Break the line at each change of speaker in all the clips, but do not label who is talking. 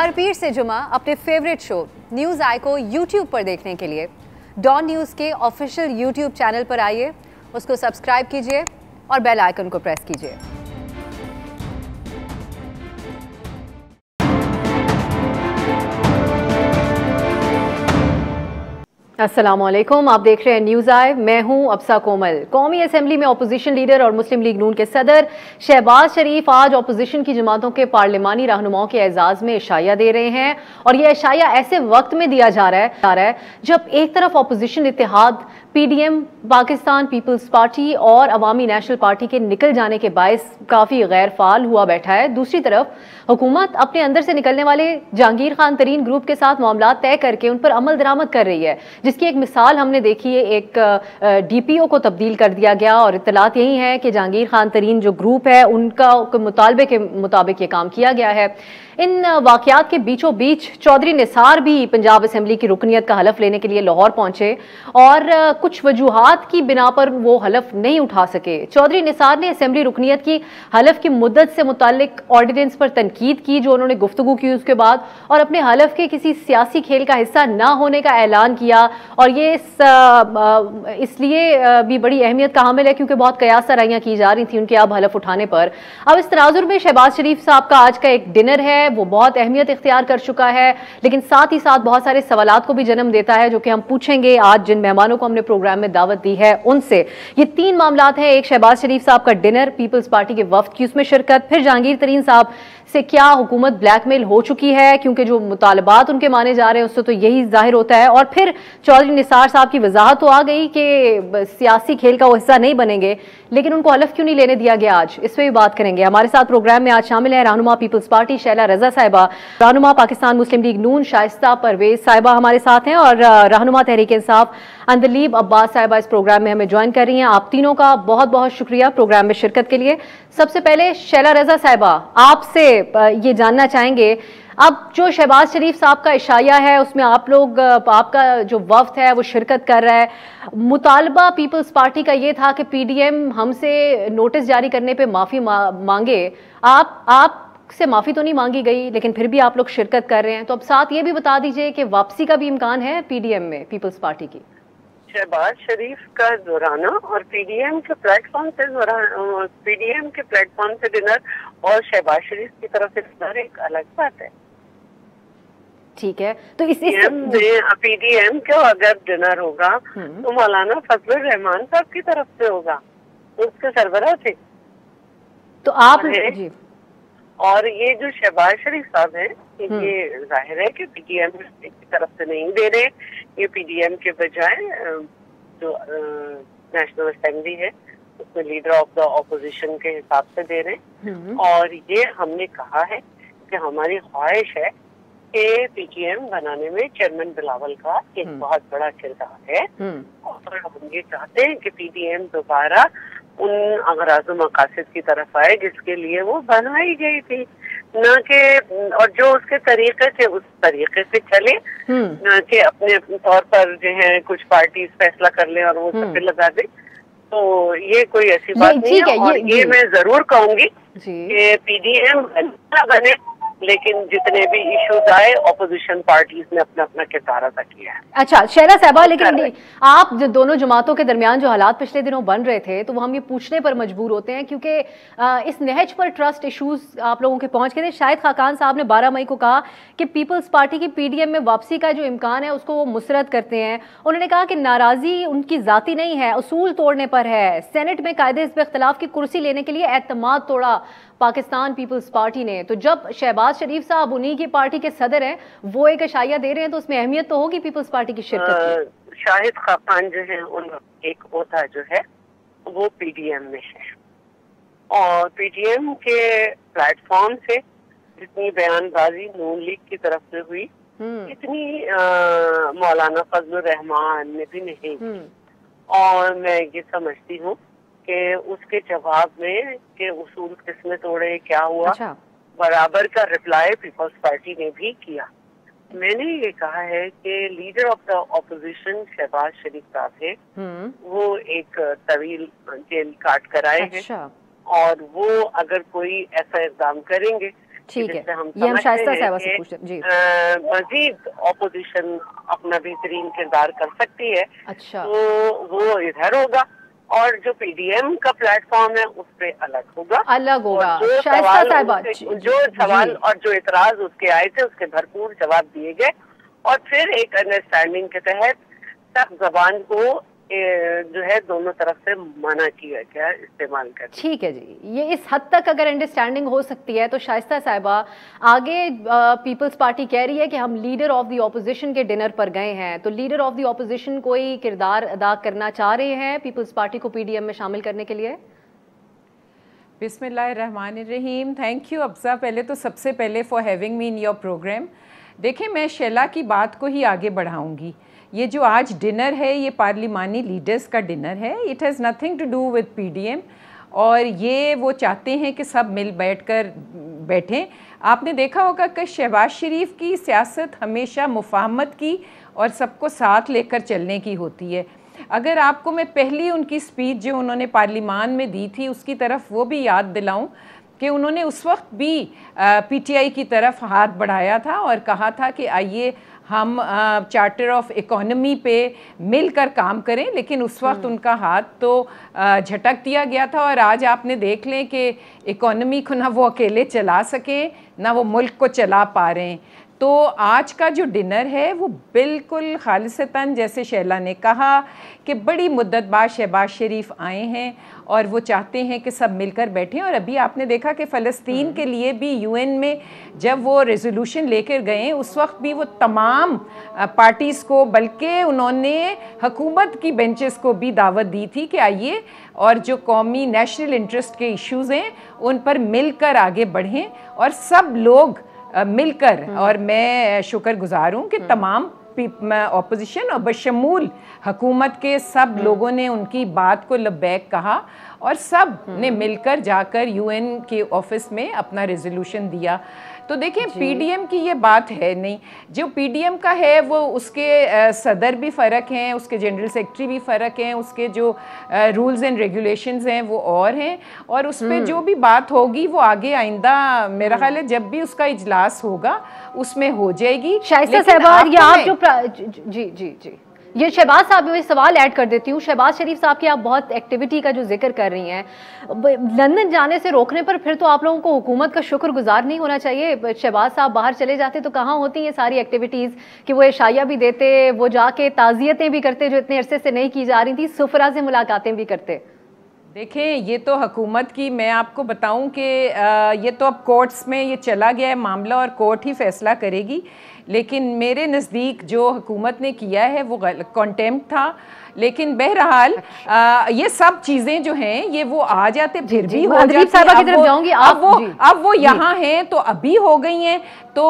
हर पीर से जुमा अपने फेवरेट शो न्यूज़ आई को यूट्यूब पर देखने के लिए डॉन न्यूज़ के ऑफिशियल यूट्यूब चैनल पर आइए, उसको सब्सक्राइब कीजिए और बेल आइकन को प्रेस कीजिए। अस्सलामुअलैकुम, आप देख रहे हैं न्यूज़ आई। मैं हूं अब्सा कोमल। कौमी असेंबली में अपोजिशन लीडर और मुस्लिम लीग नून के सदर शहबाज शरीफ आज अपोजिशन की जमातों के पार्लिमानी रहनुमाओं के एजाज में इशाया दे रहे हैं, और यह इशाया ऐसे वक्त में दिया जा रहा है जब एक तरफ अपोजिशन इत्तेहाद पीडीएम, पाकिस्तान पीपल्स पार्टी और अवामी नेशनल पार्टी के निकल जाने के बायस काफ़ी गैर फाल हुआ बैठा है, दूसरी तरफ हुकूमत अपने अंदर से निकलने वाले जहांगीर खान तरीन ग्रुप के साथ मामला तय करके उन पर अमल दरामद कर रही है, जिसकी एक मिसाल हमने देखी है। एक डीपीओ को तब्दील कर दिया गया और इत्तलात यही है कि जहांगीर खान तरीन जो ग्रुप है उनका मुतालबे के मुताबिक ये काम किया गया है। इन वाकयात के बीचों बीच चौधरी निसार भी पंजाब असेंबली की रुकनीत का हलफ लेने के लिए लाहौर पहुंचे और कुछ वजूहात की बिना पर वो हलफ नहीं उठा सके। चौधरी निसार ने असेंबली रुकनीत की हलफ की मुद्दत से मुताल्लिक ऑर्डिनेंस पर तनकीद की जो उन्होंने गुफ्तगू की उसके बाद, और अपने हलफ के किसी सियासी खेल का हिस्सा ना होने का ऐलान किया। और ये इसलिए भी बड़ी अहमियत का हामिल है क्योंकि बहुत कयास सराहियां की जा रही थी उनके अब हलफ उठाने पर। अब इस तनाजुर में शहबाज शरीफ साहब का आज का एक डिनर है, वो बहुत अहमियत इख्तियार कर चुका है, लेकिन साथ ही साथ बहुत सारे सवालात को भी जन्म देता है जो कि हम पूछेंगे आज जिन मेहमानों को हमने प्रोग्राम में दावत दी है उनसे। ये तीन मामलात हैं, एक शहबाज शरीफ साहब का डिनर, पीपल्स पार्टी के वफ्द की उसमें शिरकत, फिर जहांगीर तरीन साहब से क्या हुकूमत ब्लैकमेल हो चुकी है क्योंकि जो मुतालबात उनके माने जा रहे हैं उससे तो यही जाहिर होता है, और फिर चौधरी निसार साहब की वजाहत तो आ गई कि सियासी खेल का वो हिस्सा नहीं बनेंगे, लेकिन उनको हलफ क्यों नहीं लेने दिया गया आज, इस पर भी बात करेंगे। हमारे साथ प्रोग्राम में आज शामिल है रहनुमा पीपल्स पार्टी शैला रजा साहिबा, रहनुमा पाकिस्तान मुस्लिम लीग नून शाइस्ता परवेज साहिबा हमारे साथ हैं, और रहनुमा तहरीक इंसाफ अंदलीब अब्बास साहिबा इस प्रोग्राम में हमें ज्वाइन कर रही हैं। आप तीनों का बहुत बहुत शुक्रिया प्रोग्राम में शिरकत के लिए। सबसे पहले शैला रजा साहिबा, आपसे ये जानना चाहेंगे, अब जो शहबाज शरीफ साहब का इशाया है उसमें आप लोग, आपका जो वफ्द है वो शिरकत कर रहा है। मुतालबा पीपल्स पार्टी का ये था कि पीडीएम हमसे नोटिस जारी करने पे माफ़ी मांगे, आप से माफ़ी तो नहीं मांगी गई लेकिन फिर भी आप लोग शिरकत कर रहे हैं, तो अब साथ ये भी बता दीजिए कि वापसी का भी इम्कान है पीडीएम में पीपल्स पार्टी की।
शहबाज शरीफ का दोहराना और पीडीएम के प्लेटफॉर्म से डिनर और शहबाज शरीफ की तरफ से डिनर एक अलग बात है।
ठीक है, तो इस
पीडीएम का अगर डिनर होगा तो मौलाना फजलुर रहमान साहब की तरफ से होगा, उसके सरबराह थे
तो आप जी।
और ये जो शहबाज शरीफ साहब हैं ये जाहिर है कि पीडीएम की तरफ से नहीं दे रहे, ये पीडीएम के बजाय जो नेशनल असेंबली है उसमें लीडर ऑफ द ऑपोजिशन के हिसाब से दे रहे हैं। और ये हमने कहा है कि हमारी ख्वाहिश है कि पीडीएम बनाने में चेयरमैन बिलावल का एक बहुत बड़ा किरदार है, और हम ये चाहते हैं कि पीडीएम दोबारा उन अगराज़ मकासद की तरफ आए जिसके लिए वो बनाई गई थी, न कि और जो उसके तरीके थे उस तरीके से चले, न कि अपने तौर पर जो है कुछ पार्टी फैसला कर ले और वो सब लगा दे। तो ये कोई ऐसी बात नहीं है, और ये मैं जरूर कहूंगी कि पीडीएम बने, लेकिन जितने भी इश्यूज आए ऑपोजिशन पार्टीज ने अपना अपना किरदार अदा किया है।
अच्छा शैला साहबा, लेकिन आप जो दोनों जमातों के दरमियान जो हालात पिछले दिनों बन रहे थे तो वो हम ये पूछने पर मजबूर होते हैं क्योंकि इस नहज पर ट्रस्ट इश्यूज आप लोगों के पहुंच गए थे। शाहिद खाकान साहब ने 12 मई को कहा कि पीपल्स पार्टी की पीडीएम में वापसी का जो इम्कान है उसको वो मुसरत करते हैं। उन्होंने कहा कि नाराजी उनकी जाती नहीं है, उसूल तोड़ने पर है। सेनेट में कायदे हिज़्ब इख्तिलाफ की कुर्सी लेने के लिए एतमाद तोड़ा पाकिस्तान पीपल्स पार्टी ने, तो जब शहबाज शरीफ साहब उन्हीं की पार्टी के सदर हैं वो एक इशाया दे रहे हैं तो उसमें अहमियत तो होगी पीपल्स पार्टी की शिरकत की।
शाहिद खाकान जो है उन एक ओहदा जो है वो पीडीएम में है, और पीडीएम के प्लेटफॉर्म से जितनी बयानबाजी नून लीग की तरफ से हुई इतनी मौलाना फजलुर रहमान ने भी नहीं की, और मैं ये समझती हूँ कि उसके जवाब में कि उसूल किसने तोड़े क्या हुआ,
अच्छा।
बराबर का रिप्लाई पीपल्स पार्टी ने भी किया। मैंने ये कहा है कि leader of the opposition Shahbaz Sharif साहब है, वो एक तवील जेल काट कर आए हैं, और वो अगर कोई ऐसा इल्जाम करेंगे
ٹھیک ہے،
جس سے ہم
یہ ہم شائستہ
سمجھتے
صاحبہ
ہیں
سے
کہ
پوچھتے ہیں جی.
مزید اپوزیشن اپنا بہترین کردار کر سکتی ہے.
اچھا
تو وہ ادھر ہوگا اور جو پی ڈی ایم کا پلیٹ فارم ہے اس پہ الگ ہوگا.
الگ
اور
ہوگا.
جو
شائستہ
سوال
صاحبہ
جو
جی
سوال اور جو اعتراض اس کے آئے تھے اس کے بھرپور جواب دیے گئے اور پھر ایک انڈرسٹینڈنگ کے تحت سخت زبان کو جو ہے دونوں طرف سے منع کیا گیا استعمال کرنے.
ٹھیک ہے جی. یہ اس حد تک اگر انڈرسٹینڈنگ ہو سکتی ہے تو شائستہ صاحبہ آگے پیپلز پارٹی کہہ رہی ہے کہ ہم لیڈر آف دی اپوزیشن کے ڈنر پر گئے ہیں, تو لیڈر آف دی اپوزیشن کوئی کردار ادا کرنا چاہ رہے ہیں پیپلز پارٹی کو پی ڈی ایم میں شامل کرنے کے لیے؟
بسم اللہ الرحمن الرحیم. تھینک یو افزا, پہلے تو سب سے پہلے for having me in your program. دیکھیں میں شیلا کی بات کو ہی آگے بڑھاؤں گی. یہ جو آج ڈنر ہے یہ پارلیمانی لیڈرز کا ڈنر ہے. It has nothing to do with P D M, اور یہ وہ چاہتے ہیں کہ سب مل بیٹھ کر بیٹھیں. آپ نے دیکھا ہوگا کہ شہباز شریف کی سیاست ہمیشہ مفاہمت کی اور سب کو ساتھ لے کر چلنے کی ہوتی ہے. اگر آپ کو میں پہلی ان کی سپیچ جو انہوں نے پارلیمان میں دی تھی اس کی طرف وہ بھی یاد دلاؤں کہ انہوں نے اس وقت بھی پی ٹی آئی کی طرف ہاتھ بڑھایا تھا اور کہا تھا کہ آئیے ہم چارٹر آف اکانومی پہ مل کر کام کریں, لیکن اس وقت ان کا ہاتھ تو جھٹک دیا گیا تھا. اور آج آپ نے دیکھ لیں کہ اکانومی کو نہ وہ اکیلے چلا سکیں نہ وہ ملک کو چلا پا رہے ہیں. تو آج کا جو ڈنر ہے وہ بالکل خالصتاً جیسے شیلا نے کہا کہ بڑی مدت بعد شہباز شریف آئے ہیں اور وہ چاہتے ہیں کہ سب مل کر بیٹھیں. اور ابھی آپ نے دیکھا کہ فلسطین کے لیے بھی یو این میں جب وہ ریزولوشن لے کر گئے اس وقت بھی وہ تمام پارٹیز کو, بلکہ انہوں نے حکومت کی بینچز کو بھی دعوت دی تھی کہ آئیے اور جو قومی نیشنل انٹرسٹ کے ایشوز ہیں ان پر مل کر آگے بڑھیں اور سب لوگ مل کر. اور میں شکر گزار ہوں کہ تمام اپوزیشن اور بشمول حکومت کے سب لوگوں نے ان کی بات کو لبیک کہا اور سب نے مل کر جا کر یو این کے آفس میں اپنا ریزولوشن دیا. تو دیکھیں پی ڈی ایم کی یہ بات ہے نہیں, جو پی ڈی ایم کا ہے وہ اس کے صدر بھی فرق ہیں, اس کے جنرل سیکرٹری بھی فرق ہیں, اس کے جو رولز اینڈ ریگولیشنز ہیں وہ اور ہیں, اور اس پہ جو بھی بات ہوگی وہ آگے آئندہ میرا خیال ہے جب بھی اس کا اجلاس ہوگا اس میں ہو جائے گی.
شائستہ صاحبہ یہ آپ جو جی جی جی یہ شہباز صاحب میں سوال ایڈ کر دیتی ہوں. شہباز شریف صاحب کی آپ بہت ایکٹیویٹی کا جو ذکر کر رہی ہیں, لندن جانے سے روکنے پر پھر تو آپ لوگوں کو حکومت کا شکر گزار نہیں ہونا چاہیے؟ شہباز صاحب باہر چلے جاتے تو کہاں ہوتی ہیں ساری ایکٹیویٹیز کہ وہ عشائیہ بھی دیتے, وہ جا کے تعزیتیں بھی کرتے جو اتنے عرصے سے نہیں کی جا رہی تھیں, سفرا سے ملاقاتیں بھی کرتے.
دیکھیں یہ تو حکومت کی, میں آپ کو بتاؤں کہ یہ تو اب کورٹس میں یہ چلا گیا ہے معاملہ اور کورٹ ہی فیصلہ کرے گی, لیکن میرے نزدیک جو حکومت نے کیا ہے وہ کنٹیمپٹ تھا. لیکن بہرحال یہ سب چیزیں جو ہیں یہ وہ آ جاتے پھر بھی ہو جاتی, اب وہ یہاں ہیں تو ابھی ہو گئی ہیں تو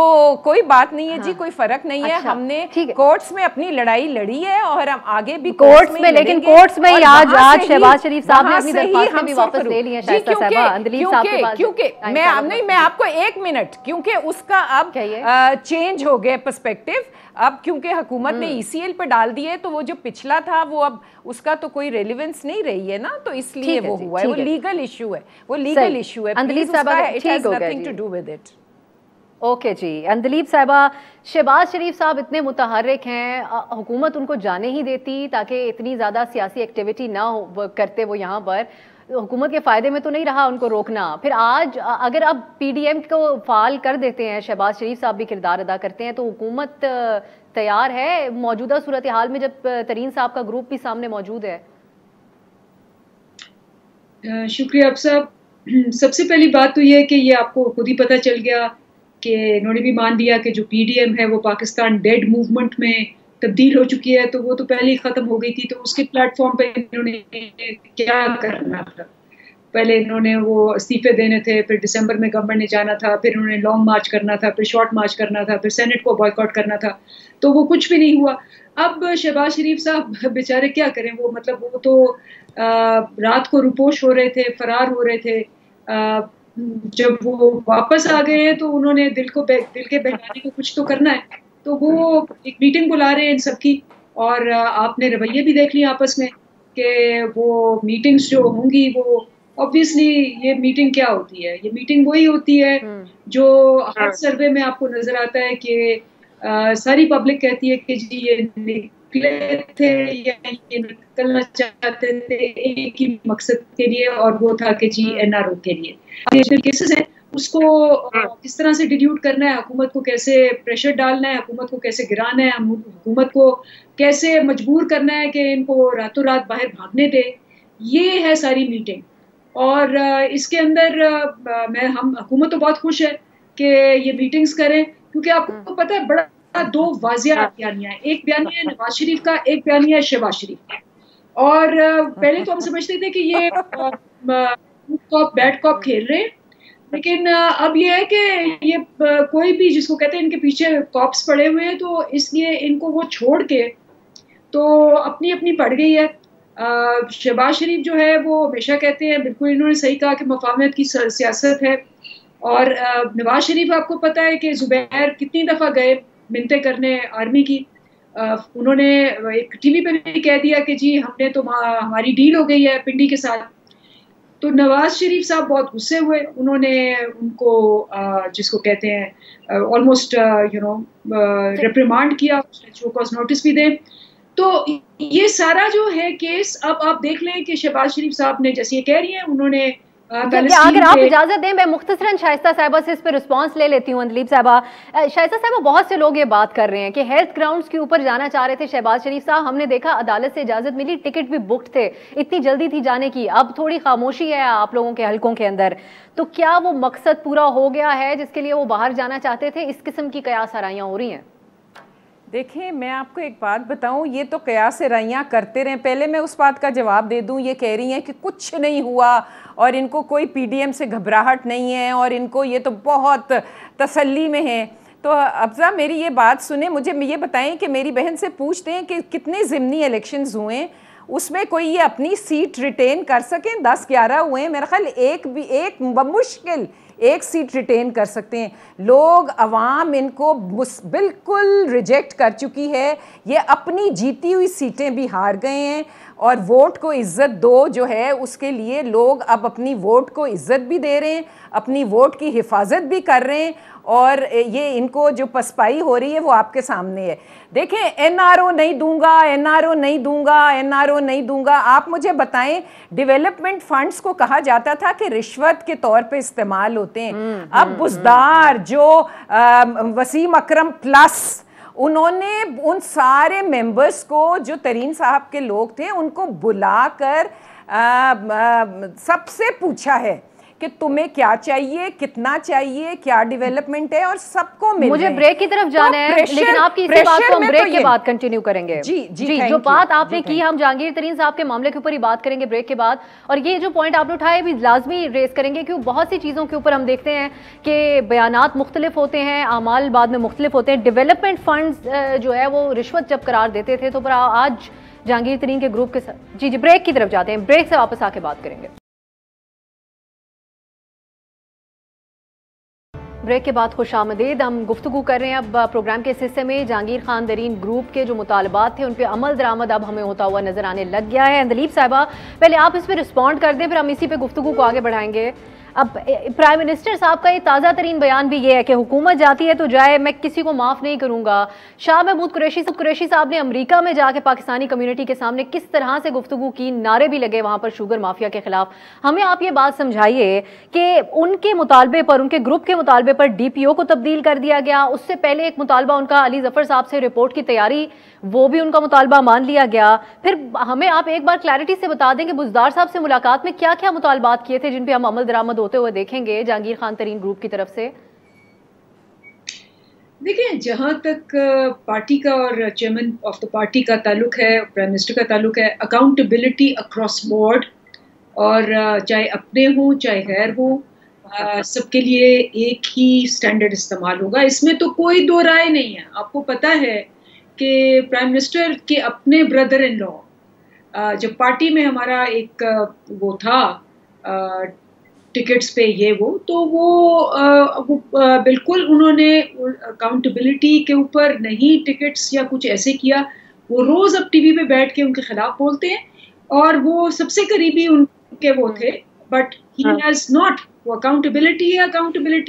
کوئی بات نہیں ہے جی, کوئی فرق نہیں ہے. ہم نے کورٹس میں اپنی لڑائی لڑی ہے اور ہم آگے بھی
کورٹس میں, لیکن کورٹس میں آج شہباز شریف صاحب نے اپنی درخواستیں بھی واپس لے لی ہیں. شائستہ صاحبہ اندلیب صاحب کے پاس
کیونکہ میں آپ کو ایک منٹ, کیونکہ اس کا اب چینج ہو گیا پرسپیکٹو. اب کیونکہ حکومت نے ای سی ایل پہ ڈال دیے تو وہ جو پچھلا تھا وہ اب اس کا تو کوئی ریلیونس نہیں رہی ہے نا, تو اس لیے وہ ہوا ہے. وہ لیگل ایشو ہے, وہ لیگل ایشو ہے.
اندلیب صاحبہ
it has nothing to do with it.
Okay جی. اندلیب صاحبہ, شہباز شریف صاحب اتنے متحرک ہیں, حکومت ان کو جانے ہی دیتی تاکہ اتنی زیادہ سیاسی ایکٹیویٹی نہ کرتے وہ یہاں پر, حکومت کے فائدے میں تو نہیں رہا ان کو روکنا. پھر آج اگر اب پی ڈی ایم کو فعال کر دیتے ہیں, شہباز شریف صاحب بھی کردار ادا کرتے ہیں, تو حکومت تیار ہے موجودہ صورتحال میں جب ترین صاحب کا گروپ بھی سامنے موجود ہے؟
شکریہ آپ صاحب. سب سے پہلی بات تو یہ ہے کہ یہ آپ کو خود ہی پتہ چل گیا کہ انہوں نے بھی مان لیا کہ جو پی ڈی ایم ہے وہ پاکستان ڈیڈ موومنٹ میں تبدیل ہو چکی ہے, تو وہ تو پہلے ہی ختم ہو گئی تھی. تو اس کے پلیٹ فارم پہ انہوں نے کیا کرنا تھا؟ پہلے انہوں نے وہ استعفے دینے تھے, پھر دسمبر میں گورنمنٹ نے جانا تھا, پھر انہوں نے لانگ مارچ کرنا تھا, پھر شارٹ مارچ کرنا تھا, پھر سینٹ کو بائیکاٹ کرنا تھا, تو وہ کچھ بھی نہیں ہوا. اب شہباز شریف صاحب بیچارے کیا کریں, وہ مطلب وہ تو رات کو روپوش ہو رہے تھے, فرار ہو رہے تھے. جب وہ واپس آ گئے ہیں تو انہوں نے دل کے بہلانے کو کچھ تو کرنا ہے, تو وہ ایک میٹنگ بلا رہے ہیں ان سب کی. اور آپ نے رویے بھی دیکھ لیے آپس میں کہ وہ میٹنگز جو ہوں گی وہ ऑब्वियसली ये मीटिंग क्या होती है, ये मीटिंग वही होती है जो हर सर्वे में आपको नजर आता है कि सारी पब्लिक कहती है कि जी ये निकले थे या ये निकलना चाहते थे एक ही मकसद के लिए, और वो था कि जी NRO के लिए। जो केसेस हैं उसको किस तरह से डिल्यूट करना है, हुकूमत को कैसे प्रेशर डालना है, हुकूमत को कैसे गिराना है, हुकूमत को कैसे मजबूर करना है कि इनको रातों रात बाहर भागने दे, ये है सारी मीटिंग। और इसके अंदर हम हुकूमत तो बहुत खुश है कि ये मीटिंग्स करें, क्योंकि आपको पता है बड़ा 2 वाज़िया बयानियां हैं, एक बयानिया है नवाज शरीफ का, एक बयानिया है शहबाज शरीफ का। और पहले तो हम समझते थे कि ये कॉप बैड कॉप खेल रहे हैं, लेकिन अब ये है कि ये कोई भी जिसको कहते हैं इनके पीछे कॉप्स पड़े हुए हैं, तो इसलिए इनको वो छोड़ के तो अपनी अपनी पड़ गई है। शहबाज शरीफ जो है वो हमेशा कहते हैं, बिल्कुल इन्होंने सही कहा कि मफाहमत की सियासत है, और नवाज शरीफ आपको पता है कि जुबैर कितनी दफ़ा गए मिन्नतें करने आर्मी की, उन्होंने एक टीवी पे भी कह दिया कि जी हमने तो हमारी डील हो गई है पिंडी के साथ। तो नवाज शरीफ साहब बहुत गुस्से हुए, उन्होंने उनको जिसको कहते हैं ऑलमोस्ट रिप्रिमांड किया, शो कॉज नोटिस भी दें। तो ये सारा जो है केस, अब आप देख लें कि शहबाज शरीफ साहब ने जैसे ये कह रही हैं, उन्होंने
अगर आप इजाजत दें मैं मुख्तसरन शाइस्ता साहिबा से इस पर रिस्पांस ले लेती हूँ। अंदलीब साहिबा, शाइस्ता साहिबा, बहुत से लोग ये बात कर रहे हैं कि हेल्थ ग्राउंड्स के ऊपर जाना चाह रहे थे शहबाज शरीफ साहब, हमने देखा अदालत से इजाजत मिली, टिकट भी बुक्ड थे, इतनी जल्दी थी जाने की, अब थोड़ी खामोशी है आप लोगों के हलकों के अंदर, तो क्या वो मकसद पूरा हो गया है जिसके लिए वो बाहर जाना चाहते थे? इस किस्म की कयास आराइयाँ हो रही हैं।
देखिए मैं आपको एक बात बताऊं, ये तो कयास राइयाँ करते रहे। पहले मैं उस बात का जवाब दे दूं, ये कह रही हैं कि कुछ नहीं हुआ और इनको कोई PDM से घबराहट नहीं है और इनको ये तो बहुत तसल्ली में है। तो अफजा मेरी ये बात सुने, मुझे ये बताएं कि मेरी बहन से पूछते हैं कि कितने ज़िमनी इलेक्शंस हुए, उसमें कोई ये अपनी सीट रिटेन कर सकें? 10-11 हुए, मेरा ख्याल एक बमुश्किल एक सीट रिटेन कर सकते हैं। लोग अवाम इनको बिल्कुल रिजेक्ट कर चुकी है, ये अपनी जीती हुई सीटें भी हार गए हैं, और वोट को इज़्ज़त दो जो है उसके लिए लोग अब अपनी वोट को इज़्ज़त भी दे रहे हैं, अपनी वोट की हिफाजत भी कर रहे हैं, और ये इनको जो पसपाई हो रही है वो आपके सामने है। देखें, NRO नहीं दूंगा, NRO नहीं दूंगा, NRO नहीं दूंगा। आप मुझे बताएं, डेवलपमेंट फंड्स को कहा जाता था कि रिश्वत के तौर पे इस्तेमाल होते हैं। अब बुज़दार जो वसीम अकरम प्लस, उन्होंने उन सारे मेंबर्स को जो तरीन साहब के लोग थे उनको बुलाकर सबसे पूछा है कि तुम्हें क्या चाहिए, कितना चाहिए, क्या डेवलपमेंट है, और सबको मिल
मुझे ब्रेक की तरफ जाना है, लेकिन आपकी इसी बात को हम ब्रेक के बाद कंटिन्यू करेंगे। जी जो बात आपने की, हम जहांगीर तरीन साहब के मामले के ऊपर ही बात करेंगे ब्रेक के बाद, और ये जो पॉइंट आपने उठाए भी लाजमी रेस करेंगे, क्योंकि बहुत सी चीज़ों के ऊपर हम देखते हैं कि बयानात मुख्तलिफ होते हैं, आमाल बाद में मुख्तलिफ होते हैं। डेवलपमेंट फंड्स जो है वो रिश्वत जब करार देते थे, तो आज जहांगीर तरीन के ग्रुप के साथ जी ब्रेक की तरफ जाते हैं, ब्रेक से वापस आके बात करेंगे। ब्रेक के बाद खुश आमदीद। हम गुफ्तगू कर रहे हैं अब प्रोग्राम के इस हिस्से में जहांगीर खान तरीन ग्रुप के जो मुतालबात थे उन पर अमल दरामद अब हमें होता हुआ नजर आने लग गया है। अंदलीब साहिबा, पहले आप इस पर रिस्पॉन्ड कर दें, फिर हम इसी पे गुफ्तगू को आगे बढ़ाएंगे। अब प्राइम मिनिस्टर साहब का ये ताज़ा तरीन बयान भी ये है कि हुकूमत जाती है तो जाए, मैं किसी को माफ़ नहीं करूँगा। शाह महमूद कुरैशी साहब ने अमेरिका में जाके पाकिस्तानी कम्युनिटी के सामने किस तरह से गुफ्तगू की, नारे भी लगे वहाँ पर शुगर माफिया के खिलाफ। हमें आप ये बात समझाइए कि उनके मुतालबे पर, उनके ग्रुप के मुतालबे पर DPO को तब्दील कर दिया गया, उससे पहले एक मुतालबा उनका अली जफ़र साहब से रिपोर्ट की तैयारी, वो भी उनका मुतालबा मान लिया गया। फिर हमें आप एक बार क्लैरिटी से बता दें कि बुज़दार साहब से मुलाकात में क्या क्या मुतालबात किए थे जिन पे हम अमल दरामद होते हुए देखेंगे जहांगीर खान तरीन ग्रुप की तरफ से?
देखिए, जहाँ तक पार्टी का और चेयरमैन ऑफ द पार्टी का ताल्लुक है, प्राइम मिनिस्टर का ताल्लुक है, अकाउंटेबिलिटी अक्रॉस बोर्ड, और चाहे अपने हों चाहे गैर हों, सबके लिए एक ही स्टैंडर्ड इस्तेमाल होगा। इसमें तो कोई दो राय नहीं है। आपको पता है कि प्राइम मिनिस्टर के अपने ब्रदर इन लॉ, जब पार्टी में हमारा एक वो था टिकट्स पे ये वो, तो वो बिल्कुल उन्होंने अकाउंटेबिलिटी के ऊपर नहीं टिकट्स या कुछ ऐसे किया। वो रोज़ अब टीवी पे बैठ के उनके खिलाफ बोलते हैं, और वो सबसे करीबी उनके वो थे बट ही हैज नॉट, वो अकाउंटेबिलिटी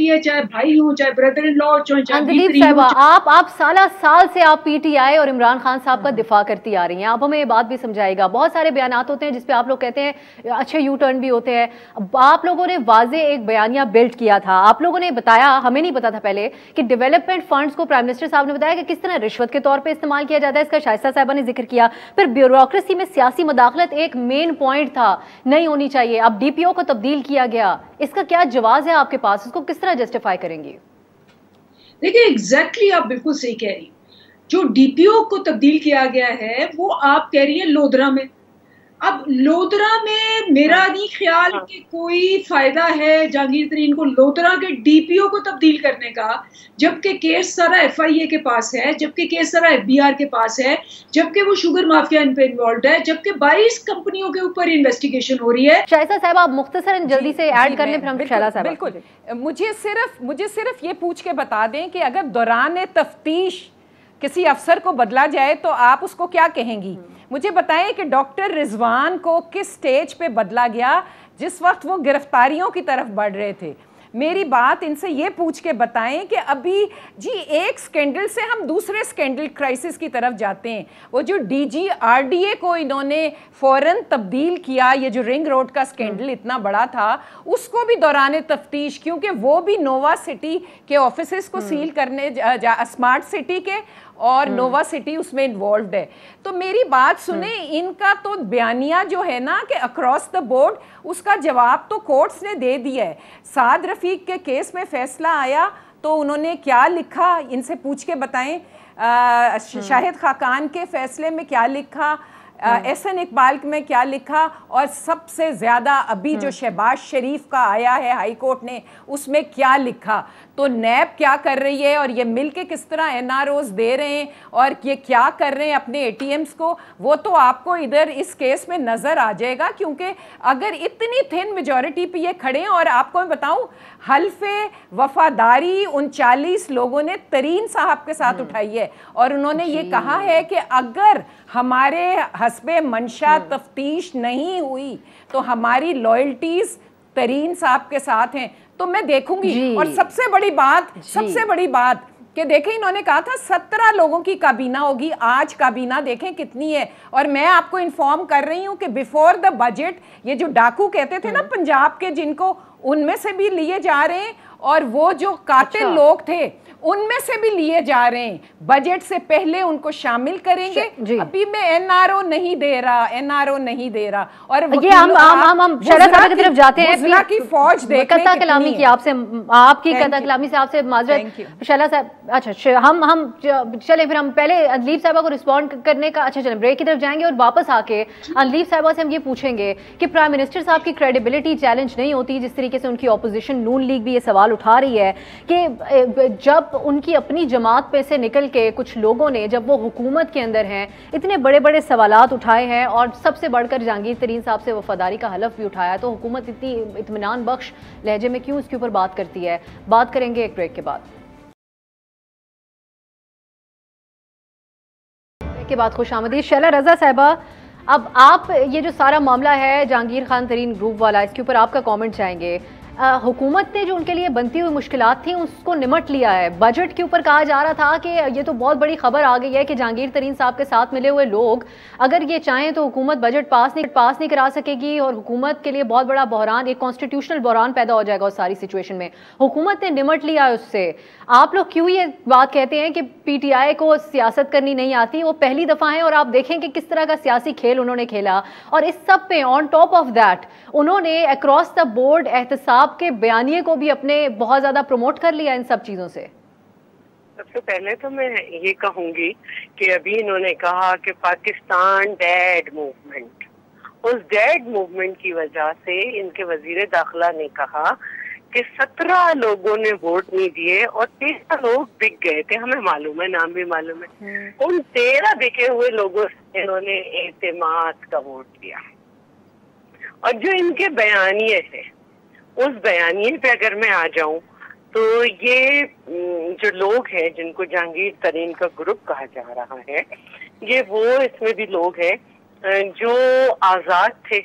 है, चाहे भाई हो, चाहे ब्रदर इन लॉ, चाहे
अंजलीब साहिबा, आप साल से आप पीटीआई और इमरान खान साहब का दिफा करती आ रही हैं, आप हमें ये बात भी समझाएगा। बहुत सारे बयानात होते हैं जिसपे आप लोग कहते हैं अच्छे यू टर्न भी होते हैं। आप लोगों ने वाजे एक बयानिया बिल्ड किया था, आप लोगों ने बताया, हमें नहीं पता था पहले, कि डेवलपमेंट फंड्स को प्राइम मिनिस्टर साहब ने बताया कि किस तरह रिश्वत के तौर पर इस्तेमाल किया जाता है, इसका शाइस्ता साहिबा ने जिक्र किया। फिर ब्यूरोक्रेसी में सियासी मदाखलत एक मेन पॉइंट था, नहीं होनी चाहिए। अब डीपीओ को तब्दील किया गया, इसका क्या जवाब है आपके पास, उसको किस तरह जस्टिफाई करेंगे?
देखिए एग्जैक्टली आप बिल्कुल सही कह रही, जो डीपीओ को तब्दील किया गया है वो आप कह रही है लोधरा में। अब लोधरा में मेरा नहीं ख्याल कि कोई फायदा है जहांगीर तरीन को लोधरा के डीपीओ को तब्दील करने का, जबकि केस सारा एफआईए के पास है, जबकि केस सारा एफबीआर के पास है, जबकि वो शुगर माफिया इन पे इन्वॉल्व है, जबकि 22 कंपनियों के ऊपर इन्वेस्टिगेशन हो रही है।
शाइस्ता साहब आप मुख्तसरन जल्दी से ऐड कर लें, फिर शैला साहब।
बिल्कुल, मुझे सिर्फ ये पूछ के बता दें कि अगर दौरान तफ्तीश किसी अफसर को बदला जाए तो आप उसको क्या कहेंगी? मुझे बताएं कि डॉक्टर रिजवान को किस स्टेज पे बदला गया जिस वक्त वो गिरफ्तारियों की तरफ बढ़ रहे थे। मेरी बात इनसे ये पूछ के बताएं कि अभी जी एक स्कैंडल से हम दूसरे स्कैंडल क्राइसिस की तरफ जाते हैं। वो जो DGRDA को इन्होंने फ़ौरन तब्दील किया, ये जो रिंग रोड का स्कैंडल इतना बड़ा था, उसको भी दौरान तफ्तीश, क्योंकि वो भी नोवा सिटी के ऑफिसेस को सील करने स्मार्ट सिटी के और नोवा सिटी उसमें इन्वॉल्व्ड है। तो मेरी बात सुने, इनका तो बयानिया जो है ना कि अक्रॉस द बोर्ड, उसका जवाब तो कोर्ट्स ने दे दिया है। साद रफीक के केस में फैसला आया तो उन्होंने क्या लिखा, इनसे पूछ के बताएं। शाहिद खाकान के फैसले में क्या लिखा, एहसन इकबाल में क्या लिखा, और सबसे ज़्यादा अभी जो शहबाज शरीफ का आया है हाई कोर्ट ने, उसमें क्या लिखा। तो नैब क्या कर रही है और ये मिलके किस तरह NROs दे रहे हैं और ये क्या कर रहे हैं अपने ATMs को, वो तो आपको इधर इस केस में नज़र आ जाएगा। क्योंकि अगर इतनी थिन मेजॉरिटी पे ये खड़े हैं, और आपको मैं बताऊं, हल्फे वफादारी 39 लोगों ने तरीन साहब के साथ उठाई है, और उन्होंने ये कहा है कि अगर हमारे हस्बे मंशा तफ्तीश नहीं हुई तो हमारी लॉयल्टीज तरीन साहब के साथ हैं। तो मैं देखूंगी। और सबसे बड़ी बात कि देखें, इन्होंने कहा था 17 लोगों की काबीना होगी, आज काबीना देखें कितनी है। और मैं आपको इन्फॉर्म कर रही हूं कि बिफोर द बजट ये जो डाकू कहते थे ना पंजाब के, जिनको, उनमें से भी लिए जा रहे हैं, और वो जो कातिल लोग थे उनमें से भी लिए जा रहे हैं। बजट से पहले उनको शामिल करेंगे। अभी मैं NRO नहीं दे रहा। और
ये हम शैला साहब की तरफ जाते हैं
की फौज
कता कलामी की आपसे, आपकी कता कलामी से आपसे माजरत शैला साहब। अच्छा, हम चले, फिर हम पहले अंजलीब साहिबा को रिस्पॉन्ड करने का, अच्छा चलें ब्रेक की तरफ जाएंगे और वापस आके अंजलीब साहिबा से हम ये पूछेंगे कि प्राइम मिनिस्टर साहब की क्रेडिबिलिटी चैलेंज नहीं होती, जिस तरीके से उनकी ऑपोजिशन नून लीग भी ये सवाल उठा रही है कि जब उनकी अपनी जमात पे से निकल के कुछ लोगों ने, जब वो हुकूमत के अंदर हैं, इतने बड़े बड़े सवालात उठाए हैं और सबसे बढ़कर जहांगीर तरीन साहब से वफादारी का हलफ भी उठाया, तो हुकूमत इतनी इत्मीनान बख्श लहजे में क्यों इसके ऊपर बात करती है? बात करेंगे एक ब्रेक के बाद। खुश आमदीद शैला रजा साहिबा। अब आप ये जो सारा मामला है जहांगीर खान तरीन ग्रुप वाला, इसके ऊपर आपका कमेंट चाहेंगे। हुकूमत ने जो उनके लिए बनती हुई मुश्किलात थी उसको निमट लिया है। बजट के ऊपर कहा जा रहा था कि ये तो बहुत बड़ी खबर आ गई है कि जहांगीर तरीन साहब के साथ मिले हुए लोग अगर ये चाहें तो हुकूमत बजट पास नहीं करा सकेगी, और हुकूमत के लिए बहुत बड़ा बहरान, एक कॉन्स्टिट्यूशनल बहरान पैदा हो जाएगा उस सारी सिचुएशन में। हुकूमत ने निमट लिया है उससे। आप लोग क्यों ये बात कहते हैं कि PTI को सियासत करनी नहीं आती? वो पहली दफ़ा है और आप देखें कि किस तरह का सियासी खेल उन्होंने खेला, और इस सब पे ऑन टॉप ऑफ दैट उन्होंने अक्रॉस द बोर्ड एहतसाब के बयानिए को भी अपने बहुत ज़्यादा प्रमोट कर लिया इन सब चीज़ों से।
सबसे पहले तो मैं ये कहूंगी कि अभी इन्होंने कहा कि पाकिस्तान डेड मूवमेंट, उस डेड मूवमेंट की वजह से इनके वजीर दाखिला ने कहा कि 17 लोगों ने वोट नहीं दिए और 13 लोग बिक गए थे। हमें मालूम है, नाम भी मालूम है। उन 13 बिके हुए लोगों से इन्होंने एतमाद का वोट दिया। और जो इनके बयानिए है, उस बयानिए पे अगर मैं आ जाऊं तो ये जो लोग हैं जिनको जहांगीर तरीन का ग्रुप कहा जा रहा है, ये वो इसमें भी लोग हैं जो आजाद थे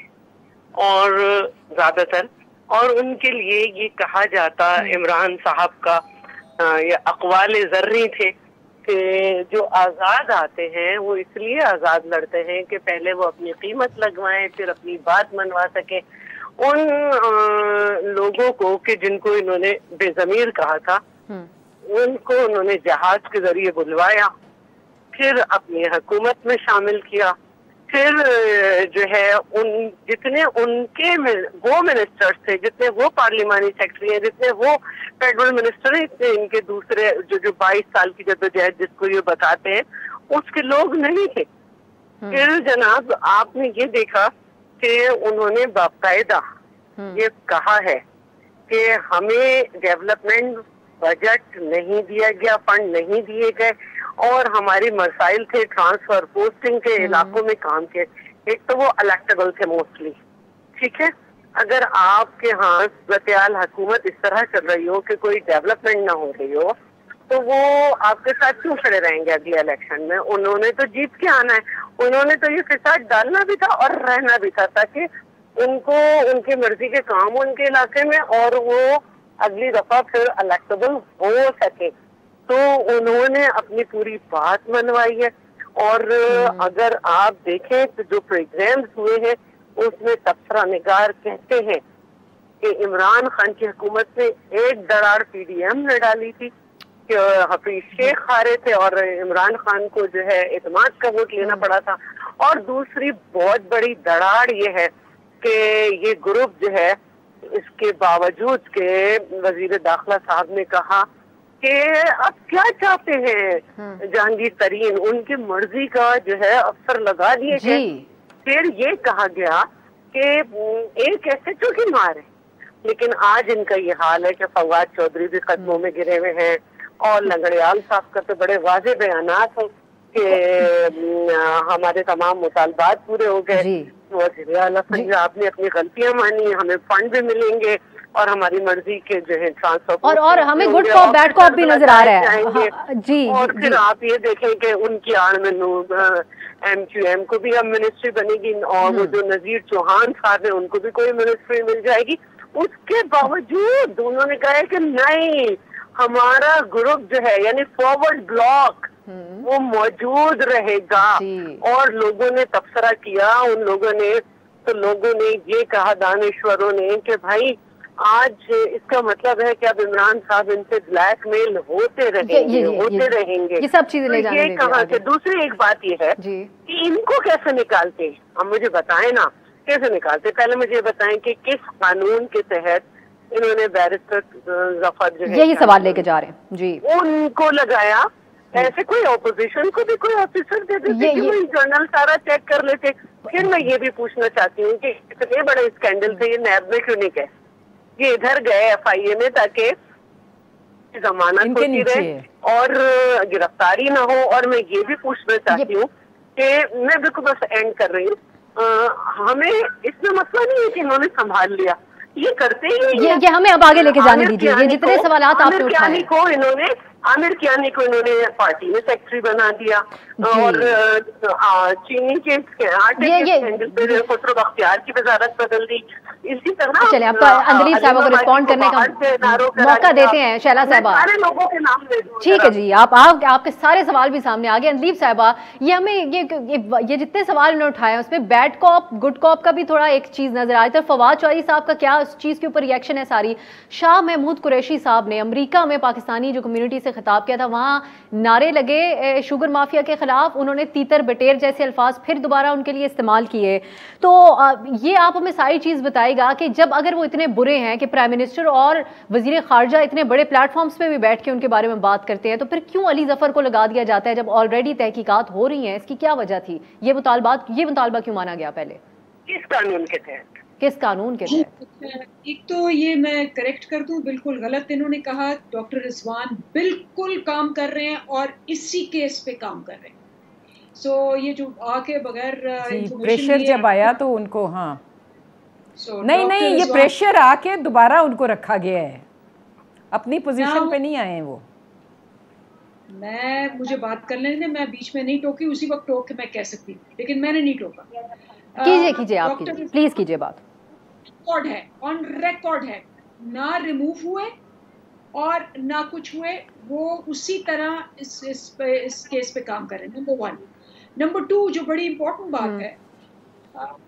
اور زیادہ تر، اور ان کے لیے یہ کہا جاتا عمران صاحب کا یہ اقوال زرعی تھے کہ جو آزاد آتے ہیں وہ اس لیے آزاد لڑتے ہیں کہ پہلے وہ اپنی قیمت لگوائیں، پھر اپنی بات منوا سکیں. ان لوگوں کو کہ جن کو انہوں نے بے ضمیر کہا تھا، ان کو انہوں نے جہاز کے ذریعے بلوایا، پھر اپنی حکومت میں شامل کیا. پھر جو ہے جتنے ان کے وہ منسٹرز تھے، جتنے وہ پارلیمانی سیکرٹری ہیں، جتنے وہ فیڈرل منسٹر ہیں، اتنے ان کے دوسرے جو 22 سال کی جدوجہد جس کو یہ بتاتے ہیں اس کے لوگ نہیں تھے. پھر جناب آپ نے یہ دیکھا کہ انہوں نے باقاعدہ یہ کہا ہے کہ ہمیں ڈیولپمنٹ بجٹ نہیں دیا گیا، فنڈ نہیں دیے گئے، اور ہماری مسائل تھے ٹرانسفر پوسٹنگ کے علاقوں میں کام کے. ایک تو وہ الیکٹیبل تھے موسٹلی، ٹھیک ہے. اگر آپ کے ہاں صورتحال حکومت اس طرح چل رہی ہو کہ کوئی ڈیولپمنٹ نہ ہو رہی ہو تو وہ آپ کے ساتھ کیوں کھڑے رہیں گے اگلے الیکشن میں؟ انہوں نے تو جیت کے آنا ہے، انہوں نے تو یہ فساد ڈالنا بھی تھا اور رہنا بھی تھا تاکہ ان کو ان کی مرضی کے کام ان کے علاقے میں اور وہ اگلی دفعہ پھر الیکٹیبل ہو سکے. تو انہوں نے اپنی پوری بات منوائی ہے. اور اگر آپ دیکھیں تو جو پروگرامز ہوئے ہیں اس میں تبصرہ نگار کہتے ہیں کہ عمران خان کی حکومت نے ایک دراڑ PDM نے ڈالی تھی کہ حفیظ شیخ ہارے تھے اور عمران خان کو جو ہے اعتماد کا ووٹ لینا پڑا تھا. اور دوسری بہت بڑی دراڑ یہ ہے کہ یہ گروپ جو ہے اس کے باوجود کہ وزیر داخلہ صاحب نے کہا کہ اب کیا چاہتے ہیں جہانگیر ترین، ان کی مرضی کا جو ہے افسر لگا دیے گئے. پھر یہ کہا گیا کہ ایک SHO کی مار ہے. لیکن آج ان کا یہ حال ہے کہ فواد چودھری بھی قدموں میں گرے ہوئے ہیں اور لنگڑیال صاحب کا تو بڑے واضح بیانات ہیں کہ ہمارے تمام مطالبات پورے ہو گئے. وزیر اعلیٰ پنجاب نے اپنی غلطیاں مانی، ہمیں فنڈ بھی ملیں گے اور ہماری مرضی کے جو ہے ٹرانسفر
اور ہمیں گڈ کاپ بیڈ کاپ بھی نظر آ رہا ہے. جی
اور پھر آپ یہ دیکھیں کہ ان کی آڑ میں MQM کو بھی اب منسٹری بنے گی اور وہ جو نذیر چوہان صاحب ہیں ان کو بھی کوئی منسٹری مل جائے گی. اس کے باوجود انہوں نے کہا ہے کہ نہیں، ہمارا گروپ جو ہے یعنی فارورڈ بلاک وہ موجود رہے گا. اور لوگوں نے تبصرہ کیا، ان لوگوں نے یہ کہا دانشوروں نے کہ بھائی آج اس کا مطلب ہے کہ اب عمران صاحب ان سے بلیک میل ہوتے رہیں گے.
یہ سب چیزیں لے جانے
یہ کہاں سے. دوسری ایک بات یہ ہے کہ ان کو کیسے نکالتے، ہم مجھے بتائیں نا کیسے نکالتے. پہلے مجھے بتائیں کہ کس قانون کے تحت انہوں نے بیرسٹر ظفر جو ہے
یہی سوال لے کے جا رہے ہیں جی
ان کو لگایا. ایسے کوئی اپوزیشن کو بھی کوئی آفیسر دے دیتے کہ وہ جرنل سارا چیک کر لیتے. پھر میں یہ بھی پوچھنا چاہتی ہوں کہ اتنے بڑے اسکینڈل تھے یہ نیب میں کیوں نہیں گئے؟ یہ ادھر گئے FIA میں تاکہ ضمانت ہوتی رہے اور گرفتاری نہ ہو. اور میں یہ بھی پوچھنا چاہتی ہوں کہ میں بالکل بس اینڈ کر رہی ہوں، ہمیں اس میں مسئلہ نہیں ہے کہ انہوں نے سنبھال لیا، یہ کرتے ہی
یہ ہمیں اب آگے لے کے جانے دیجیے. یہ جتنے سوالات آپ نے اٹھائے
عامر کیانی کو انہوں نے پارٹی میں سیکرٹری بنا دیا اور چینی کے آٹے کے اسکینڈل پہ خسرو بختیار کی وزارت بدل دی. اسی طرح
چلیں آپ اندلیب صاحبہ کو رسپونڈ کرنے کا موقع دیتے ہیں. شیلا صاحبہ
سارے لوگوں کے نام لے دوں.
ٹھیک ہے جی، آپ کے سارے سوال بھی سامنے آ گئے. اندلیب صاحبہ یہ ہمیں یہ جتنے سوال انہوں نے اٹھائے اس میں بیڈ کاپ گڈ کاپ کا بھی تھوڑا ایک چیز نظر آئی تھی. فواد چودھری صاحب کا کیا اس چیز کے اوپر ریئیکشن ہے ساری؟ شاہ محمود قریشی صاحب نے امریکہ میں پاکستانی جو کمیونٹی سے خطاب کیا تھا، وہاں نعرے لگے شوگر مافیا کے خلاف، انہوں نے تیتر بٹیر جیسے الفاظ پھر دوبارہ ان کے لیے استعمال کیے. تو یہ آپ ہمیں ساری چیز بتائے گا کہ جب اگر وہ اتنے برے ہیں کہ پرائم منسٹر اور وزیر خارجہ اتنے بڑے پلیٹ فارمز پہ بھی بیٹھ کے ان کے بارے میں بات کرتے ہیں، تو پھر کیوں علی ظفر کو لگا دیا جاتا ہے جب آلریڈی تحقیقات ہو رہی ہیں؟ اس کی کیا وجہ تھی؟ یہ مطالبہ کیوں مانا گیا؟ پہلے
کس قانون کے تحت؟
کس قانون کے تحت؟
ایک تو یہ میں کریکٹ کر دوں، بالکل غلط انہوں نے کہا. ڈاکٹر رضوان بالکل کام کر رہے ہیں اور اسی کیس پہ کام کر رہے ہیں. سو یہ جو آ کے بغیر
پریشر جب آیا تو ان کو نہیں یہ پریشر آ کے دوبارہ ان کو رکھا گیا ہے، اپنی پوزیشن پہ نہیں آئے وہ.
مجھے بات کر لینے، میں بیچ میں نہیں ٹوکی، اسی وقت ٹوک کے میں کہہ سکتی، لیکن میں نے نہیں ٹوکا.
کیجئے آپ پلیز کیجئے بات.
آن ریکارڈ ہے, نہ ریموو ہوئے اور نہ کچھ ہوئے, وہ اسی طرح اس کیس پہ کام کریں. نمبر 1. نمبر 2 جو بڑی امپورٹنٹ بات ہے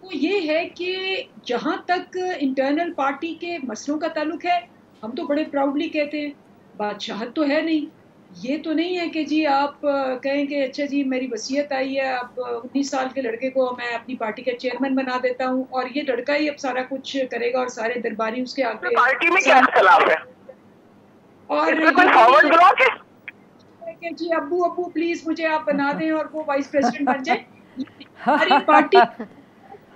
وہ یہ ہے کہ جہاں تک انٹرنل پارٹی کے مسئلوں کا تعلق ہے, ہم تو بڑے پراؤڈلی کہتے ہیں بادشاہت تو ہے نہیں. یہ تو نہیں ہے کہ جی آپ کہیں کہ اچھا جی میری وصیت آئی ہے, اب 19 سال کے لڑکے کو میں اپنی پارٹی کا چیئرمین بنا دیتا ہوں اور یہ لڑکا ہی اب سارا کچھ کرے گا اور سارے درباری اس کے آگے.
پارٹی میں کیا اختلاف ہے
اور کہ جی ابو پلیز مجھے آپ بنا دیں اور وہ وائس پریزیڈنٹ بن جائے. ہماری پارٹی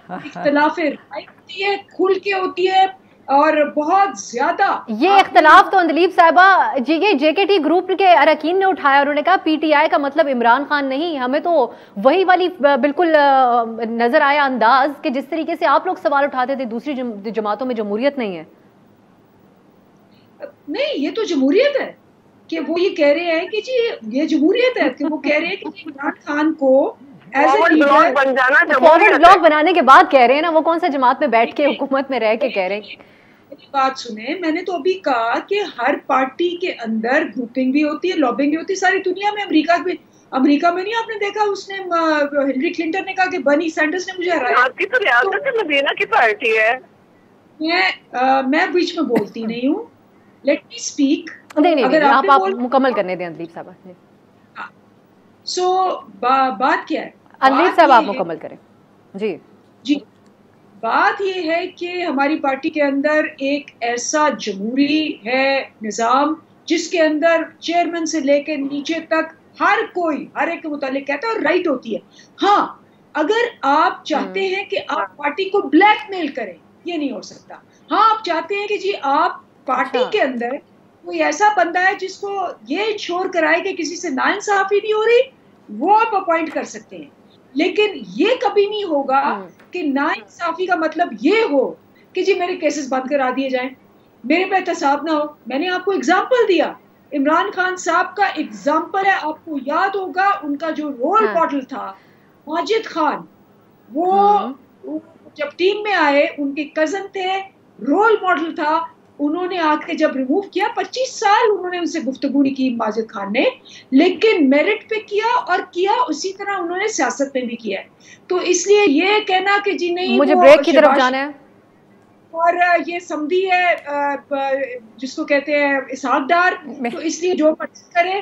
اختلاف رائے ہوتی ہے, کھل کے ہوتی ہے اور بہت زیادہ.
یہ اختلاف تو اندلیب صاحبہ جی یہ جے کے ٹی گروپ کے اراکین نے اٹھایا, انہوں نے کہا پی ٹی آئی کا مطلب عمران خان نہیں. ہمیں تو وہی والی بالکل نظر آیا انداز کہ جس طریقے سے آپ لوگ سوال اٹھاتے تھے دوسری جماعتوں میں جمہوریت نہیں ہے.
نہیں, یہ تو جمہوریت ہے کہ وہ یہ کہہ رہے ہیں کہ جی یہ جمہوریت ہے کہ وہ کہہ رہے ہیں کہ عمران خان کو
فارورڈ بلاک بنانے کے بعد کہہ رہے ہیں نا, وہ کون سا جماعت میں بیٹھ کے حکومت میں رہ کے کہہ رہے ہیں.
بات سنیں, میں نے تو ابھی کہا کہ ہر پارٹی کے اندر گروپنگ بھی ہوتی ہے, لابنگ بھی ہوتی ہے. ساری دنیا میں, امریکہ میں نہیں آپ نے دیکھا, اس نے ہلری کلنٹن نے کہا کہ برنی سینڈرز نے مجھے ہرایا.
آپ کی تو ریاست مدینہ کی پارٹی ہے.
میں بیچ میں بولتی نہیں ہوں, لیٹ می اسپیک.
اگر آپ مکمل کرنے دیں اندلیب صاحبہ.
سو بات کیا ہے
اندلیب صاحب, آپ مکمل کریں. جی
بات یہ ہے کہ ہماری پارٹی کے اندر ایک ایسا جمہوری ہے نظام جس کے اندر چیئرمین سے لے کے نیچے تک ہر کوئی ہر ایک کے متعلق کہتا ہے اور رائٹ ہوتی ہے. ہاں, اگر آپ چاہتے ہیں کہ آپ پارٹی کو بلیک میل کریں, یہ نہیں ہو سکتا. ہاں, آپ چاہتے ہیں کہ جی آپ پارٹی کے اندر کوئی ایسا بندہ ہے جس کو یہ انشور کرائے کہ کسی سے ناانصافی نہیں ہو رہی, وہ آپ اپوائنٹ کر سکتے ہیں. لیکن یہ کبھی نہیں ہوگا کہ ناانصافی کا مطلب یہ ہو کہ جی میرے کیسز بند کرا دیے جائیں, میرے پہ احتساب نہ ہو. میں نے آپ کو اگزامپل دیا, عمران خان صاحب کا اگزامپل ہے, آپ کو یاد ہوگا ان کا جو رول ماڈل تھا ماجد خان, وہ جب ٹیم میں آئے ان کے کزن تھے, رول ماڈل تھا. انہوں نے آ کے جب ریموو کیا 25 سال انہوں نے ان سے گفتگو نہیں کی ماجد خان نے, لیکن میرٹ پہ کیا اور کیا اسی طرح انہوں نے سیاست میں بھی کیا. تو اس لیے یہ کہنا کہ جی نہیں
مجھے بریک کی طرف جانا ہے
اور یہ سمدھی ہے جس کو کہتے ہیں اسحاق ڈار, تو اس لیے جو مرضی کرے,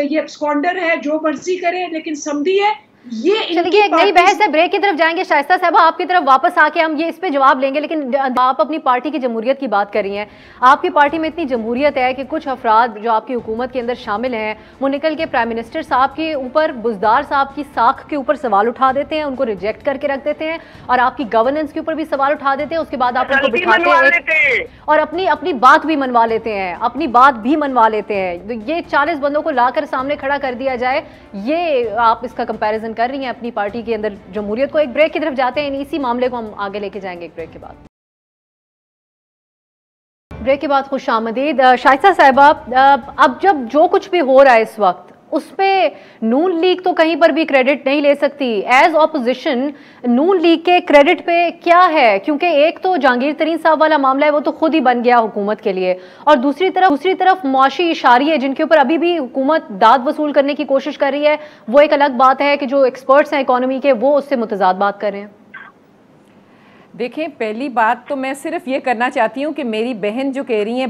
یہ اسکانڈر ہے جو مرضی کرے, لیکن سمدھی ہے.
چلیے ایک نئی بحث ہے, بریک کی طرف جائیں گے. شائستہ صاحبہ آپ کی طرف واپس آ کے ہم یہ اس پہ جواب لیں گے, لیکن آپ اپنی پارٹی کی جمہوریت کی بات کر رہی ہیں. آپ کی پارٹی میں اتنی جمہوریت ہے کہ کچھ افراد جو آپ کی حکومت کے اندر شامل ہیں وہ نکل کے پرائم منسٹر صاحب کے اوپر, بزدار صاحب کی ساکھ کے اوپر سوال اٹھا دیتے ہیں, ان کو ریجیکٹ کر کے رکھ دیتے ہیں, اور آپ کی گورننس کے اوپر بھی سوال اٹھا دیتے ہیں. اس کے بعد آپ ان کو بٹھاتے ہیں اور اپنی بات بھی منوا لیتے ہیں, یہ 40 بندوں کو لا کر سامنے کھڑا کر دیا جائے. یہ آپ اس کا کمپیریزن کر رہی ہیں اپنی پارٹی کے اندر جمہوریت کو. ایک بریک کی طرف جاتے ہیں, اسی معاملے کو ہم آگے لے کے جائیں گے ایک بریک کے بعد. بریک کے بعد خوش آمدید. شائستہ صاحبہ, اب جب جو کچھ بھی ہو رہا ہے اس وقت اس پہ نون لیگ تو کہیں پر بھی کریڈٹ نہیں لے سکتی. ایز اپوزیشن نون لیگ کے کریڈٹ پہ کیا ہے, کیونکہ ایک تو جہانگیر ترین صاحب والا معاملہ ہے وہ تو خود ہی بن گیا حکومت کے لیے, اور دوسری طرف معاشی اشاریے جن کے اوپر ابھی بھی حکومت داد وصول کرنے کی کوشش کر رہی ہے, وہ ایک الگ بات ہے کہ جو ایکسپرٹس ہیں اکانومی کے وہ اس سے متضاد بات کر رہے ہیں.
دیکھیں, پہلی بات تو میں صرف یہ کرنا چاہتی ہوں کہ میری بہن جو کہہ رہی ہیں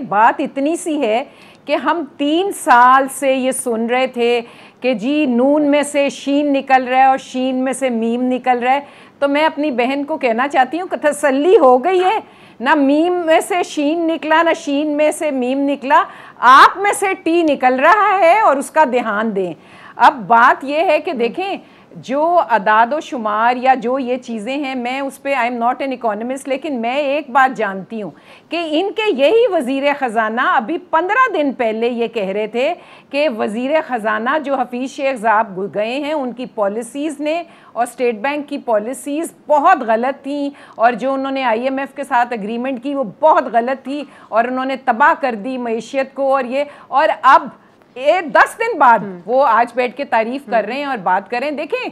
بات اتنی سی ہے کہ ہم 3 سال سے یہ سن رہے تھے کہ جی نون میں سے شین نکل رہا ہے اور شین میں سے میم نکل رہا ہے. تو میں اپنی بہن کو کہنا چاہتی ہوں کہ تسلی ہو گئی ہے, نہ میم میں سے شین نکلا نہ شین میں سے میم نکلا, آپ میں سے ٹی نکل رہا ہے اور اس کا دھیان دیں. اب بات یہ ہے کہ دیکھیں جو اعداد و شمار یا جو یہ چیزیں ہیں, میں اس پہ I am not an economist, لیکن میں ایک بات جانتی ہوں کہ ان کے یہی وزیر خزانہ ابھی 15 دن پہلے یہ کہہ رہے تھے کہ وزیر خزانہ جو حفیظ شیخ صاحب گئے ہیں ان کی پالیسیز نے اور اسٹیٹ بینک کی پالیسیز بہت غلط تھیں, اور جو انہوں نے آئی ایم ایف کے ساتھ اگریمنٹ کی وہ بہت غلط تھی اور انہوں نے تباہ کر دی معیشت کو. اور اب 10 दिन बाद वो आज बैठ के तारीफ कर रहे हैं और बात कर रहे हैं। देखें,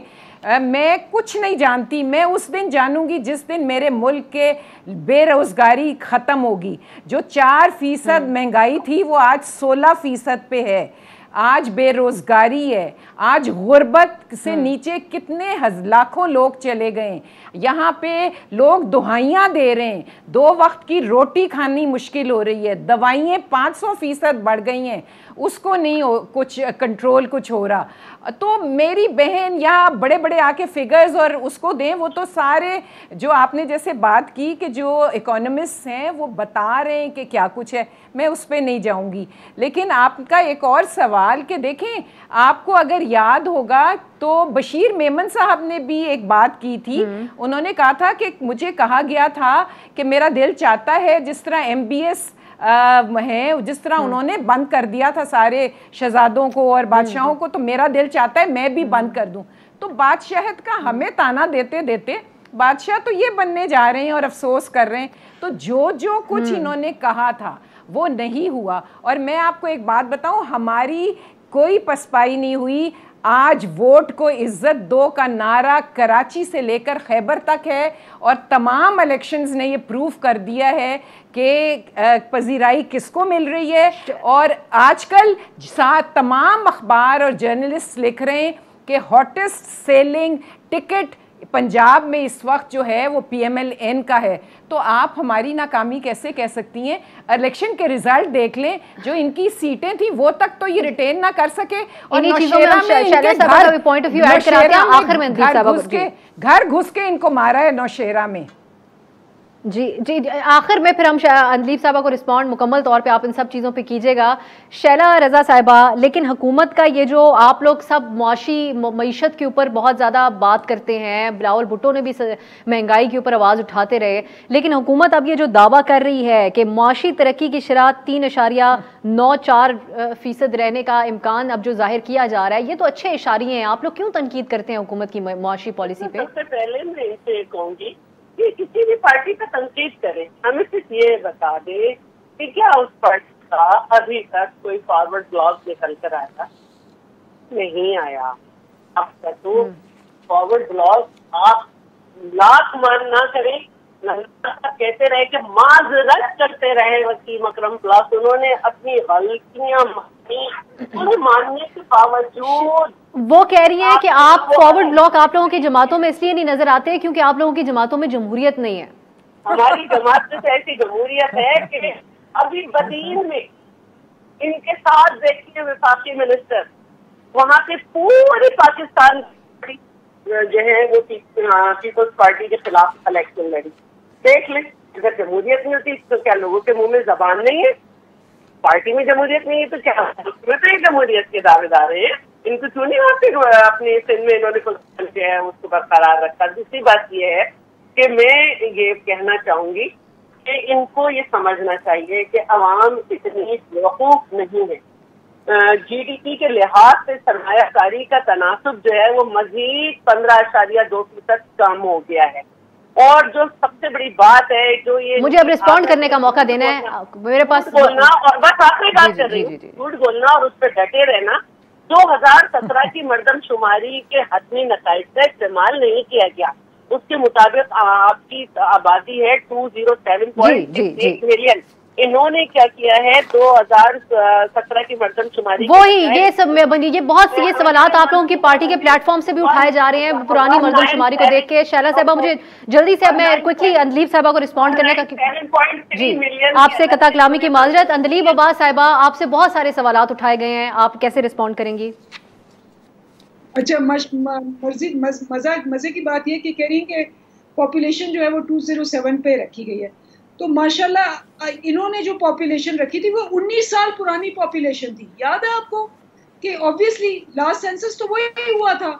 मैं कुछ नहीं जानती, मैं उस दिन जानूंगी जिस दिन मेरे मुल्क के बेरोजगारी ख़त्म होगी। जो 4% महंगाई थी वो आज 16% पे है। आज बेरोजगारी है, आज गुर्बत से नीचे कितने लाखों लोग चले गए। यहाँ पे लोग दुहाइयाँ दे रहे हैं, 2 वक्त की रोटी खानी मुश्किल हो रही है, दवाइयाँ 500% बढ़ गई हैं, उसको नहीं कुछ कंट्रोल कुछ हो रहा। तो मेरी बहन यहाँ बड़े बड़े आके फिगर्स और उसको दें, वो तो सारे जो आपने जैसे बात की कि जो इकोनॉमिस्ट हैं वो बता रहे हैं कि क्या कुछ है, मैं उस पर नहीं जाऊँगी। लेकिन आपका एक और सवाल कि देखें, आपको अगर याद होगा तो बशीर मेमन साहब ने भी एक बात की थी। उन्होंने कहा था कि मुझे कहा गया था कि मेरा दिल चाहता है जिस तरह MBS है, जिस तरह उन्होंने बंद कर दिया था सारे शहजादों को और बादशाहों को, तो मेरा दिल चाहता है मैं भी बंद कर दूं। तो बादशाहत का हमें ताना देते देते बादशाह तो ये बनने जा रहे हैं और अफसोस कर रहे हैं। तो जो कुछ इन्होंने कहा था वो नहीं हुआ। और मैं आपको एक बात बताऊं, हमारी कोई पसपाई नहीं हुई। आज वोट को इज्जत दो का नारा कराची से लेकर खैबर तक है और तमाम इलेक्शंस ने ये प्रूफ कर दिया है कि पजीराई किसको मिल रही है। और आजकल तमाम अखबार और जर्नलिस्ट लिख रहे हैं कि हॉटेस्ट सेलिंग टिकट पंजाब में इस वक्त जो है वो PMLN का है। तो आप हमारी नाकामी कैसे कह सकती हैं? इलेक्शन के रिजल्ट देख लें, जो इनकी सीटें थी वो तक तो ये रिटेन ना कर सके। और नौशेरा में घर घुस के इनको मारा है नौशेरा में।
जी जी, आखिर में फिर हम अंदलीब साहबा को रिस्पॉन्ड मुकम्मल तौर पे आप इन सब चीज़ों पे कीजिएगा। शैला रज़ा साहिबा, लेकिन हुकूमत का ये जो आप लोग सब मईशत के ऊपर बहुत ज़्यादा बात करते हैं, बिलावल भुट्टो ने भी महंगाई के ऊपर आवाज़ उठाते रहे, लेकिन हुकूमत अब ये जो दावा कर रही है कि माशी तरक्की की शरह 3.94% रहने का इम्कान अब जो जाहिर किया जा रहा है, ये तो अच्छे इशारे हैं। आप लोग क्यों तनकीद करते हैं हुकूमत की माशी पॉलिसी पे?
सबसे पहले मैं इसे कहूँगी कि किसी भी पार्टी का तनकीद करे, हमें सिर्फ ये बता दे कि क्या उस पार्टी का अभी तक कोई फॉरवर्ड ब्लॉक निकल कर आया? नहीं आया। अब तक तो फॉरवर्ड ब्लॉक आप लाख मान ना करें, कहते रहे कि माजरत करते रहे वसीम अकरम प्लस, उन्होंने अपनी गलतियां मानी, उन्हें मानने के बावजूद
वो कह रही है कि आप फॉरवर्ड ब्लॉक आप लोगों की जमातों में इसलिए नहीं नजर आते क्योंकि आप लोगों की जमातों में जमहूरियत नहीं है।
हमारी जमात में ऐसी जमहूरियत है कि अभी बदीन में इनके साथ देखिए वफाकी मिनिस्टर, वहाँ से पूरे पाकिस्तान जो है वो पीपल्स पार्टी के खिलाफ इलेक्शन लड़ी। देख लें, अगर जमहूरियत नहीं होती तो क्या लोगों के मुंह में जबान नहीं है? पार्टी में जमहूरियत नहीं है तो क्या उसमें तो जमहूरियत के दावेदार हैं? इनको क्यों नहीं आते अपने सिंध में इन्होंने पोजीशन किया है उसको बरकरार रखा। दूसरी बात ये है कि मैं ये कहना चाहूंगी कि इनको ये समझना चाहिए कि अवाम इतनी बेवकूफ नहीं है। GDP के लिहाज से सरमायाकारी का तनासुब जो है वो मजीद 15.2% कम हो गया है। और जो सबसे बड़ी बात है, जो ये
मुझे अब रिस्पॉन्ड करने का मौका देना है, मेरे पास
बोलना और बस आखिरी बात कर रही हूँ, झूठ बोलना और उस पर डटे रहना। 2017 की मर्दमशुमारी के हतमी नताइज का इस्तेमाल नहीं किया गया। उसके मुताबिक आपकी आबादी है 207.8 मिलियन। इन्होंने क्या किया है 2017 की मर्दमशुमारी,
वही ये सब में बनी, ये बहुत ये सवालात आप लोगों की पार्टी के प्लेटफॉर्म से भी उठाए जा रहे हैं पुरानी मर्दमशुमारी को देख के। शैला साहिबा, मुझे जल्दी से, अब मैं क्विकली अंदलीब साहिबा को रिस्पॉन्ड करने का जी, आपसे कता कलामी की माजरत। अंदलीब अब्बास साहिबा, आपसे बहुत सारे सवालात उठाए गए हैं, आप कैसे रिस्पॉन्ड करेंगी?
अच्छा, मजे की बात यह कि कह रही है कि पॉपुलेशन जो है वो 207 पे रखी गई है। तो माशाल्लाह इन्होंने जो पॉपुलेशन रखी थी वो 19 साल पुरानी पॉपुलेशन थी। याद है आपको कि ऑब्वियसली लास्ट सेंसस तो वही हुआ था,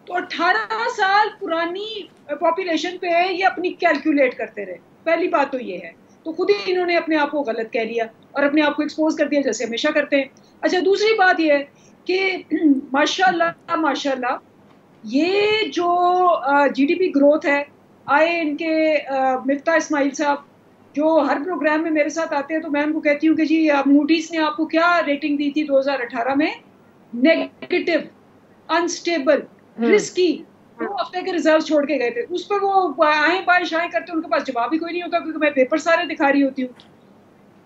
तो 18 साल पुरानी पॉपुलेशन पे ये अपनी कैलकुलेट करते रहे। पहली बात तो ये है, तो खुद ही इन्होंने अपने आप को गलत कह लिया और अपने आप को एक्सपोज कर दिया जैसे हमेशा करते हैं। अच्छा, दूसरी बात ये है कि माशाल्लाह ये जो GDP ग्रोथ है, आए इनके मिफ्ता इस्माइल साहब जो हर प्रोग्राम में मेरे साथ आते हैं, तो मैं उनको कहती हूँ कि जी मूडीज ने आपको क्या रेटिंग दी थी 2018 में? नेगेटिव, अनस्टेबल, रिस्की, 2 हफ्ते के रिजल्ट छोड़ के गए थे। उस पर वो आए बाएं शाएं करते, उनके पास जवाब ही कोई नहीं होता, क्योंकि मैं पेपर सारे दिखा रही होती हूँ।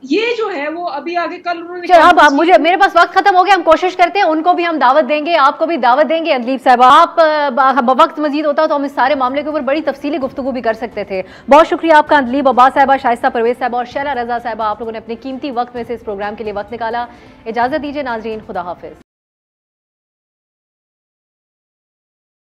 ये जो है वो अभी आगे कल उन्होंने
अब मुझे मेरे पास वक्त खत्म हो गया, हम कोशिश करते हैं उनको भी हम दावत देंगे, आपको भी दावत देंगे। अदलीब साहब, आप वक्त मजीद होता तो हम इस सारे मामले के ऊपर बड़ी तफसीली गुफ्तगू भी कर सकते थे। बहुत शुक्रिया आपका अदलीब अब्बास साहबा, शाइस्ता परवेज साहबा और शैला रजा साहबा, आप लोगों ने अपने कीमती वक्त में से इस प्रोग्राम के लिए वक्त निकाला। इजाजत दीजिए नाजरीन, खुदा हाफिज।